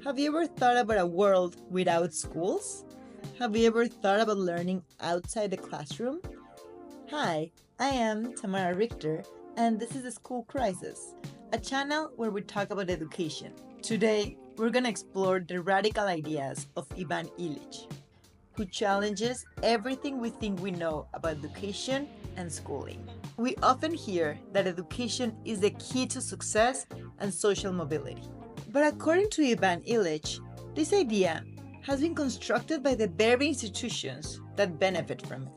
Have you ever thought about a world without schools? Have you ever thought about learning outside the classroom? Hi, I am Tamara Richter, and this is The School Crisis, a channel where we talk about education. Today, we're going to explore the radical ideas of Ivan Illich, who challenges everything we think we know about education and schooling. We often hear that education is the key to success and social mobility. But according to Ivan Illich, this idea has been constructed by the very institutions that benefit from it.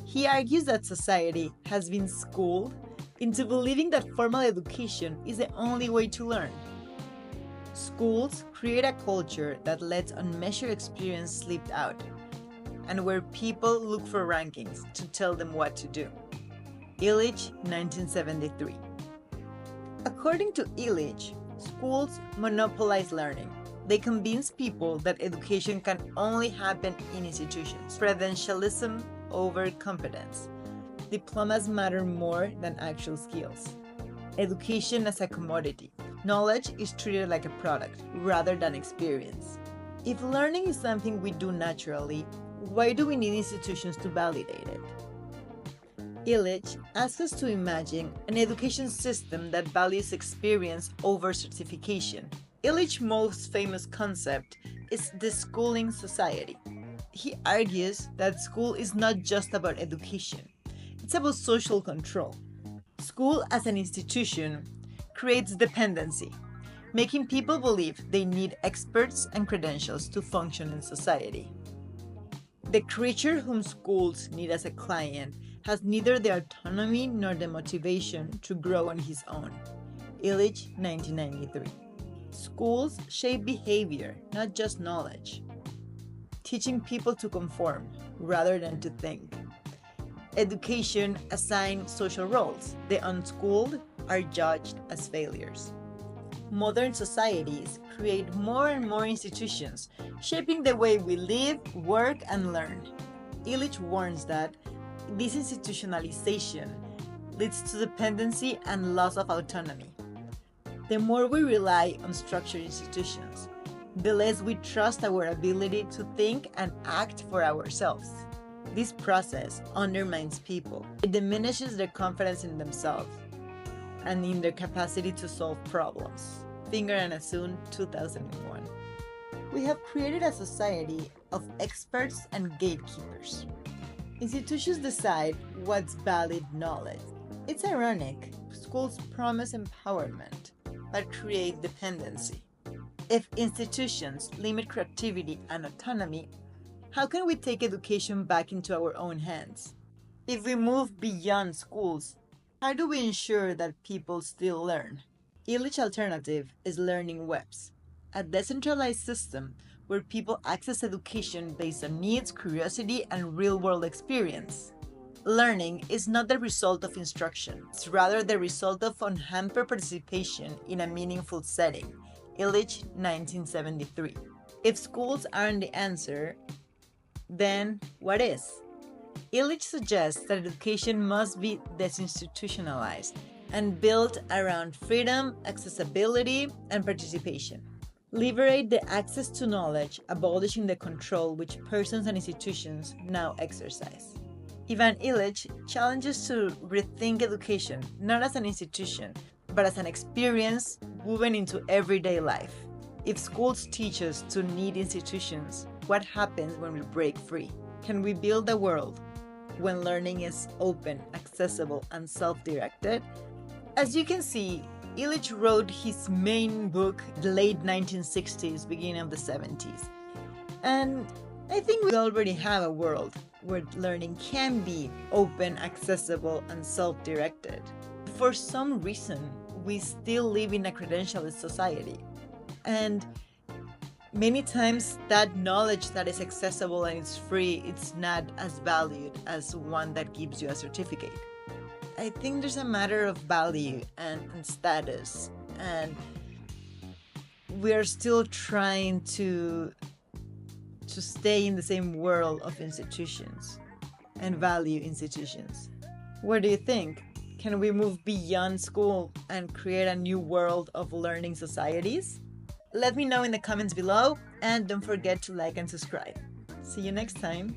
He argues that society has been schooled into believing that formal education is the only way to learn. Schools create a culture that lets unmeasured experience slip out, and where people look for rankings to tell them what to do. Illich, 1973. According to Illich, schools monopolize learning. They convince people that education can only happen in institutions. Credentialism over competence. Diplomas matter more than actual skills. Education as a commodity. Knowledge is treated like a product rather than experience. If learning is something we do naturally, why do we need institutions to validate it? Illich asks us to imagine an education system that values experience over certification. Illich's most famous concept is the Deschooling Society. He argues that school is not just about education, it's about social control. School as an institution creates dependency, making people believe they need experts and credentials to function in society. The creature whom schools need as a client has neither the autonomy nor the motivation to grow on his own. Illich, 1993. Schools shape behavior, not just knowledge, teaching people to conform rather than to think. Education assigns social roles. The unschooled are judged as failures. Modern societies create more and more institutions, shaping the way we live, work, and learn. Illich warns that this institutionalization leads to dependency and loss of autonomy. The more we rely on structured institutions, the less we trust our ability to think and act for ourselves. This process undermines people. It diminishes their confidence in themselves and in their capacity to solve problems. Finger and Asun, 2001. We have created a society of experts and gatekeepers. Institutions decide what's valid knowledge. It's ironic. Schools promise empowerment, but create dependency. If institutions limit creativity and autonomy, how can we take education back into our own hands? If we move beyond schools, how do we ensure that people still learn? Illich's alternative is learning webs, a decentralized system where people access education based on needs, curiosity, and real-world experience. Learning is not the result of instruction, it's rather the result of unhampered participation in a meaningful setting. Illich, 1973. If schools aren't the answer, then what is? Illich suggests that education must be desinstitutionalized and built around freedom, accessibility, and participation. Liberate the access to knowledge, abolishing the control which persons and institutions now exercise. Ivan Illich challenges to rethink education, not as an institution, but as an experience woven into everyday life. If schools teach us to need institutions, what happens when we break free? Can we build a world when learning is open, accessible, and self-directed? As you can see, Illich wrote his main book in the late 1960s, beginning of the 70s. And I think we already have a world where learning can be open, accessible, and self-directed. For some reason, we still live in a credentialist society. And many times that knowledge that is accessible and it's free, it's not as valued as one that gives you a certificate. I think there's a matter of value and status, and we are still trying to stay in the same world of institutions and value institutions. What do you think? Can we move beyond school and create a new world of learning societies? Let me know in the comments below, and don't forget to like and subscribe. See you next time.